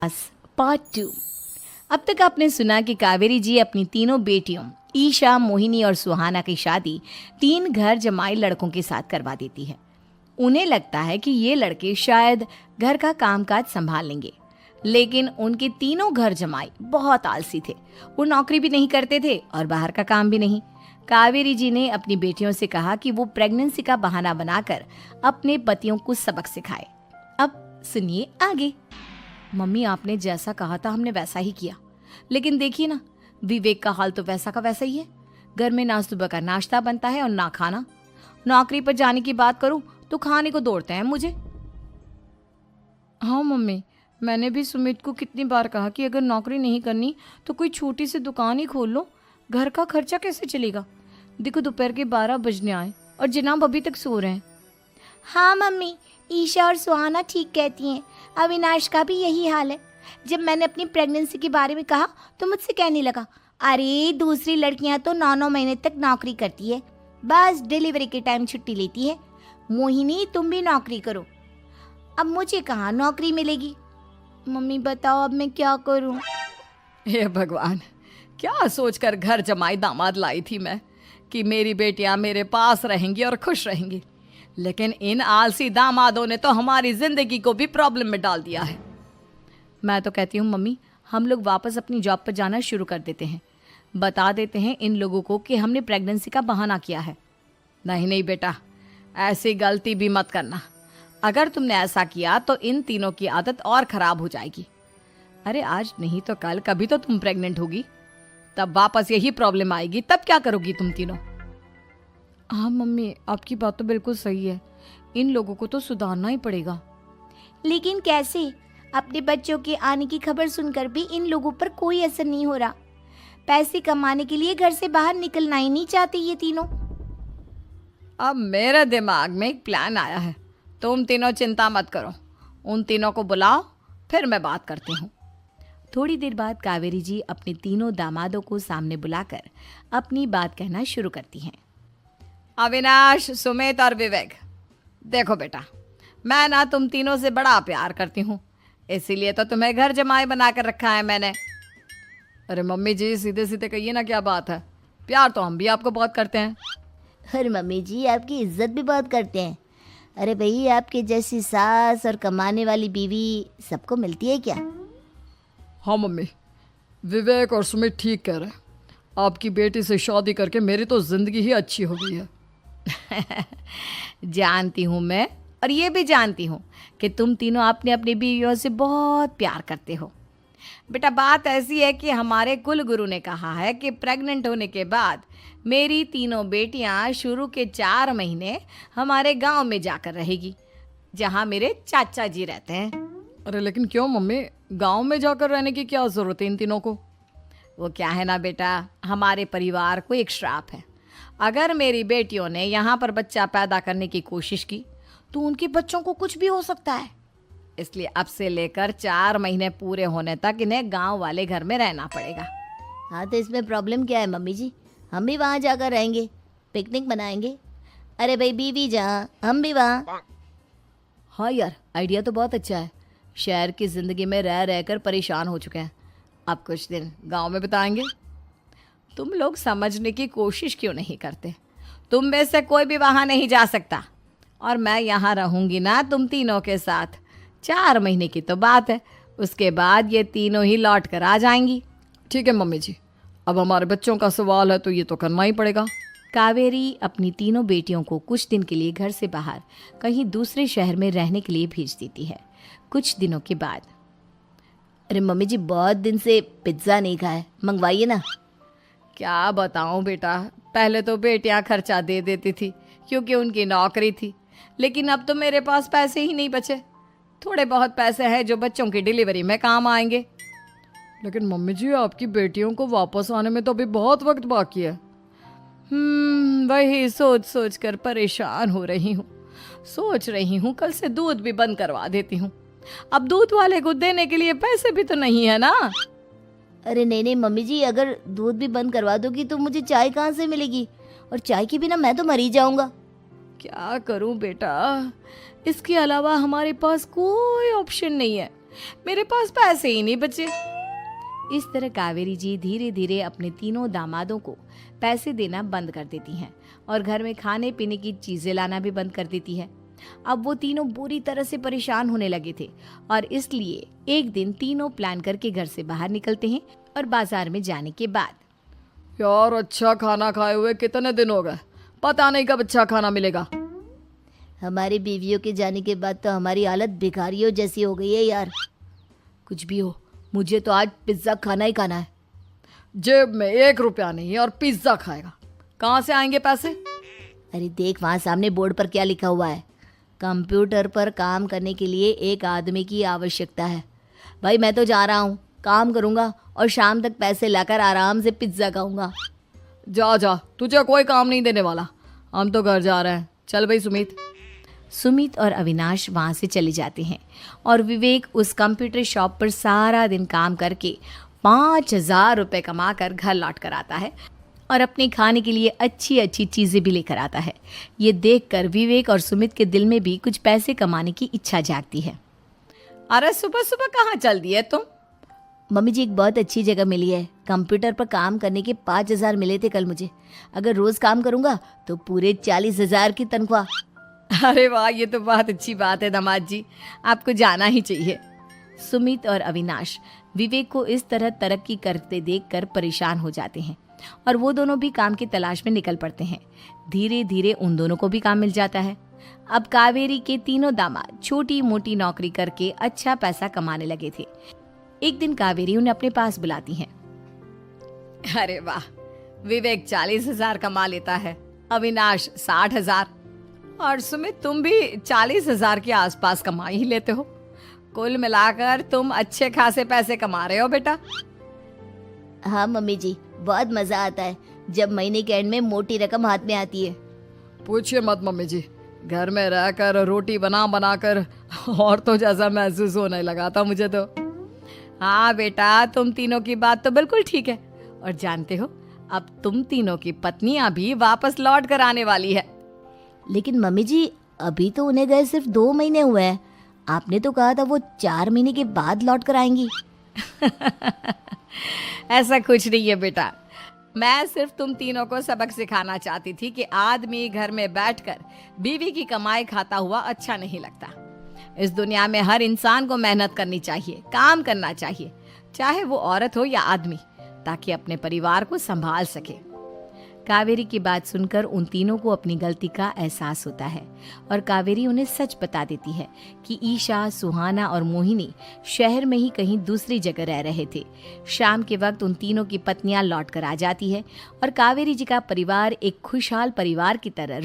Part 2। अब तक आपने सुना कि कावेरी जी अपनी तीनों बेटियों ईशा, मोहिनी और सुहाना की शादी 3 घर जमाई लड़कों के साथ करवा देती है। उन्हें लगता है कि ये लड़के शायद घर का कामकाज संभाल लेंगे, लेकिन उनके तीनों घर जमाई बहुत आलसी थे। वो नौकरी भी नहीं करते थे और बाहर का काम भी नहीं। कावेरी जी ने अपनी बेटियों से कहा कि वो प्रेगनेंसी का बहाना बनाकर अपने पतियों को सबक सिखाए। अब सुनिए आगे। मम्मी, आपने जैसा कहा था हमने वैसा ही किया, लेकिन देखिए ना, विवेक का हाल तो वैसा का वैसा ही है। घर में ना सुबह का नाश्ता बनता है और ना खाना। नौकरी पर जाने की बात करूं तो खाने को दौड़ते हैं मुझे। हाँ मम्मी, मैंने भी सुमित को कितनी बार कहा कि अगर नौकरी नहीं करनी तो कोई छोटी सी दुकान ही खोल लो। घर का खर्चा कैसे चलेगा? देखो दोपहर के 12 बजने आए और जनाब अभी तक सो रहे हैं। हाँ मम्मी, ईशा और सुहाना ठीक कहती हैं। अविनाश का भी यही हाल है। जब मैंने अपनी प्रेगनेंसी के बारे में कहा तो मुझसे कहने लगा, अरे दूसरी लड़कियां तो 9-9 महीने तक नौकरी करती है, बस डिलीवरी के टाइम छुट्टी लेती है। मोहिनी, तुम भी नौकरी करो। अब मुझे कहाँ नौकरी मिलेगी? मम्मी बताओ, अब मैं क्या करूँ? हे भगवान, क्या सोचकर घर जमाई दामाद लाई थी मैं कि मेरी बेटियां मेरे पास रहेंगी और खुश रहेंगी, लेकिन इन आलसी दामादों ने तो हमारी जिंदगी को भी प्रॉब्लम में डाल दिया है। मैं तो कहती हूँ मम्मी, हम लोग वापस अपनी जॉब पर जाना शुरू कर देते हैं। बता देते हैं इन लोगों को कि हमने प्रेगनेंसी का बहाना किया है। नहीं नहीं बेटा, ऐसी गलती भी मत करना। अगर तुमने ऐसा किया तो इन तीनों की आदत और ख़राब हो जाएगी। अरे आज नहीं तो कल कभी तो तुम प्रेग्नेंट होगी, तब वापस यही प्रॉब्लम आएगी। तब क्या करोगी तुम तीनों? हाँ मम्मी, आपकी बात तो बिल्कुल सही है। इन लोगों को तो सुधारना ही पड़ेगा। लेकिन कैसे? अपने बच्चों के आने की खबर सुनकर भी इन लोगों पर कोई असर नहीं हो रहा। पैसे कमाने के लिए घर से बाहर निकलना ही नहीं चाहते ये तीनों। अब मेरे दिमाग में एक प्लान आया है। तुम तीनों चिंता मत करो, उन तीनों को बुलाओ, फिर मैं बात करती हूँ। थोड़ी देर बाद कावेरी जी अपने तीनों दामादों को सामने बुलाकर अपनी बात कहना शुरू करती हैं। अविनाश, सुमित और विवेक, देखो बेटा, मैं ना तुम तीनों से बड़ा प्यार करती हूँ, इसीलिए तो तुम्हें घर जमाई बना कर रखा है मैंने। अरे मम्मी जी, सीधे सीधे कहिए ना, क्या बात है? प्यार तो हम भी आपको बहुत करते हैं। अरे मम्मी जी, आपकी इज्जत भी बहुत करते हैं। अरे भाई, आपके जैसी सास और कमाने वाली बीवी सबको मिलती है क्या? हाँ मम्मी, विवेक और सुमित ठीक कह रहे हैं। आपकी बेटी से शादी करके मेरी तो ज़िंदगी ही अच्छी हो गई है। जानती हूँ मैं, और ये भी जानती हूँ कि तुम तीनों अपने अपनी बीवियों से बहुत प्यार करते हो। बेटा, बात ऐसी है कि हमारे कुल गुरु ने कहा है कि प्रेग्नेंट होने के बाद मेरी तीनों बेटियाँ शुरू के 4 महीने हमारे गांव में जाकर रहेगी, जहाँ मेरे चाचा जी रहते हैं। अरे लेकिन क्यों मम्मी, गांव में जाकर रहने की क्या ज़रूरत है इन तीनों को? वो क्या है ना बेटा, हमारे परिवार को एक श्राप है। अगर मेरी बेटियों ने यहाँ पर बच्चा पैदा करने की कोशिश की तो उनके बच्चों को कुछ भी हो सकता है। इसलिए अब से लेकर 4 महीने पूरे होने तक इन्हें गांव वाले घर में रहना पड़ेगा। हाँ, तो इसमें प्रॉब्लम क्या है मम्मी जी? हम भी वहाँ जाकर रहेंगे, पिकनिक मनाएंगे। अरे भाई, बीवी जहाँ हम भी वहाँ। हाँ यार, आइडिया तो बहुत अच्छा है। शहर की ज़िंदगी में रह रहकर परेशान हो चुके हैं, अब कुछ दिन गांव में बिताएंगे। तुम लोग समझने की कोशिश क्यों नहीं करते? तुम में से कोई भी वहाँ नहीं जा सकता, और मैं यहाँ रहूँगी ना तुम तीनों के साथ। 4 महीने की तो बात है, उसके बाद ये तीनों ही लौट कर आ जाएंगी। ठीक है मम्मी जी, अब हमारे बच्चों का सवाल है तो ये तो करना ही पड़ेगा। कावेरी अपनी तीनों बेटियों को कुछ दिन के लिए घर से बाहर कहीं दूसरे शहर में रहने के लिए भेज देती है। कुछ दिनों के बाद, अरे मम्मी जी, बहुत दिन से पिज्ज़ा नहीं खाया, मंगवाइए ना। क्या बताऊं बेटा, पहले तो बेटियां खर्चा दे देती थी क्योंकि उनकी नौकरी थी, लेकिन अब तो मेरे पास पैसे ही नहीं बचे। थोड़े बहुत पैसे हैं जो बच्चों की डिलीवरी में काम आएंगे। लेकिन मम्मी जी, आपकी बेटियों को वापस आने में तो अभी बहुत वक्त बाकी है। वही सोच सोच कर परेशान हो रही हूँ। सोच रही हूँ कल से दूध भी बंद करवा देती हूँ। अब दूध वाले को देने के लिए पैसे भी तो नहीं है ना। अरे नहीं नहीं मम्मी जी, अगर दूध भी बंद करवा दोगी तो मुझे चाय कहाँ से मिलेगी? और चाय के बिना मैं तो मर ही जाऊंगा। क्या करूं बेटा, इसके अलावा हमारे पास कोई ऑप्शन नहीं है। मेरे पास पैसे ही नहीं बचे। इस तरह कावेरी जी धीरे धीरे अपने तीनों दामादों को पैसे देना बंद कर देती हैं और घर में खाने पीने की चीजें लाना भी बंद कर देती है। अब वो तीनों बुरी तरह से परेशान होने लगे थे और इसलिए एक दिन तीनों प्लान करके घर से बाहर निकलते हैं और बाजार में जाने के बाद यार अच्छा खाना खाए हुए कितने दिन हो गए, पता नहीं कब अच्छा खाना मिलेगा। हमारी बीवियों के जाने के बाद तो हमारी हालत भिखारियों जैसी हो गई है यार। कुछ भी हो, मुझे तो आज पिज्ज़ा खाना ही खाना है। जेब में 1 रुपया नहीं और पिज्जा खाएगा, कहाँ से आएंगे पैसे? अरे देख वहाँ सामने बोर्ड पर क्या लिखा हुआ है, कंप्यूटर पर काम करने के लिए एक आदमी की आवश्यकता है। भाई मैं तो जा रहा हूँ, काम करूँगा और शाम तक पैसे लाकर आराम से पिज्ज़ा खाऊंगा। जा जा, तुझे कोई काम नहीं देने वाला, हम तो घर जा रहे हैं। चल भाई सुमित। सुमित और अविनाश वहाँ से चले जाते हैं और विवेक उस कंप्यूटर शॉप पर सारा दिन काम करके 5,000 रुपये कमा कर घर लौट कर आता है और अपने खाने के लिए अच्छी अच्छी चीज़ें भी लेकर आता है। ये देखकर विवेक और सुमित के दिल में भी कुछ पैसे कमाने की इच्छा जागती है। अरे सुबह सुबह कहाँ चल दिए तुम? मम्मी जी एक बहुत अच्छी जगह मिली है, कंप्यूटर पर काम करने के 5,000 मिले थे कल मुझे। अगर रोज काम करूंगा तो पूरे 40,000 की तनख्वाह। अरे वाह, ये तो बहुत अच्छी बात है दामाद जी, आपको जाना ही चाहिए। सुमित और अविनाश विवेक को इस तरह तरक्की करते देखकर परेशान हो जाते हैं और वो दोनों भी काम की तलाश में निकल पड़ते हैं। धीरे धीरे उन दोनों को भी काम मिल जाता है। अब कावेरी के तीनों दामाद छोटी मोटी नौकरी करके अच्छा पैसा कमाने लगे थे। एक दिन कावेरी उन्हें अपने पास बुलाती है। अरे वाह, विवेक 40,000 कमा लेता है, अविनाश 60,000 और सुमित तुम भी 40,000 के आसपास कमा ही लेते हो। कुल मिलाकर तुम अच्छे खासे पैसे कमा रहे हो बेटा। हाँ मम्मी जी, बहुत मजा आता है जब महीने के एंड में मोटी रकम हाथ में आती है। पूछिए मत मम्मी जी, घर में रहकर रोटी बना बना कर औरतों जैसा महसूस होने लगा था मुझे तो। हाँ बेटा, तुम तीनों की बात तो बिल्कुल ठीक है और जानते हो अब तुम तीनों की पत्नियां भी वापस लौट कर आने वाली है। लेकिन मम्मी जी अभी तो उन्हें गए सिर्फ 2 महीने हुए हैं, आपने तो कहा था वो 4 महीने के बाद लौट कर आएंगी। ऐसा कुछ नहीं है बेटा, मैं सिर्फ तुम तीनों को सबक सिखाना चाहती थी कि आदमी घर में बैठकर बीवी की कमाई खाता हुआ अच्छा नहीं लगता। इस दुनिया में हर इंसान को मेहनत करनी चाहिए, काम करना चाहिए, चाहे वो औरत हो या आदमी, ताकि अपने परिवार को संभाल सके। कावेरी की बात सुनकर उन तीनों को अपनी गलती का एहसास होता है और कावेरी उन्हें सच बता देती है कि ईशा, सुहाना और मोहिनी शहर में ही कहीं दूसरी जगह रह रहे थे। शाम के वक्त उन तीनों की पत्नियां लौट कर आ जाती है और कावेरी जी का परिवार एक खुशहाल परिवार की तरह